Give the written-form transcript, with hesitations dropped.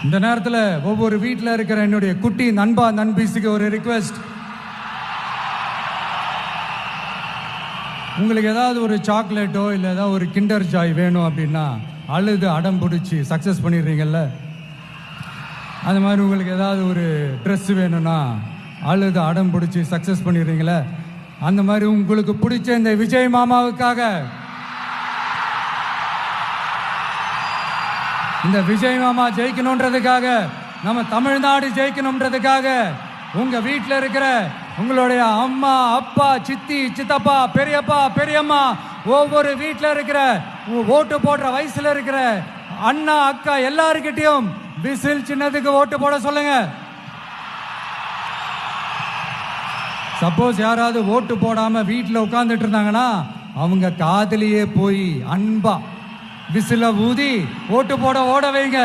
இந்த நேரத்தில் ஒவ்வொரு வீட்டில் இருக்கிற என்னுடைய குட்டி நண்பா நண்பீஸுக்கு ஒரு ரிக்வெஸ்ட். உங்களுக்கு ஏதாவது ஒரு சாக்லேட்டோ இல்லை ஏதாவது ஒரு கிண்டர் ஜாய் வேணும் அப்படின்னா அழுது அடம் பிடிச்சி சக்ஸஸ் பண்ணிடுறீங்கல்ல, அந்த மாதிரி உங்களுக்கு ஏதாவது ஒரு ட்ரெஸ் வேணும்னா அழுது அடம் பிடிச்சி சக்ஸஸ் பண்ணிடுறீங்களே, அந்த மாதிரி உங்களுக்கு பிடிச்ச இந்த விஜய் மாமாவுக்காக, இந்த விஜய் மாமா ஜெயிக்கணுன்றதுக்காக, நம்ம தமிழ்நாடு ஜெயிக்கணுன்றதுக்காக உங்க வீட்டில் இருக்கிற உங்களுடைய அம்மா அப்பா சித்தி சித்தப்பா பெரியப்பா பெரியம்மா ஒவ்வொரு வீட்டில் இருக்கிற ஓட்டு போடுற வயசுல இருக்கிற அண்ணா அக்கா எல்லாருக்கிட்டையும் விசில் சின்னதுக்கு ஓட்டு போட சொல்லுங்க. சப்போஸ் யாராவது ஓட்டு போடாம வீட்டில் உட்கார்ந்துட்டு இருந்தாங்கன்னா அவங்க காதலியே போய் அன்பா விசில ஊதி ஓட்டு போட ஓட வைங்க.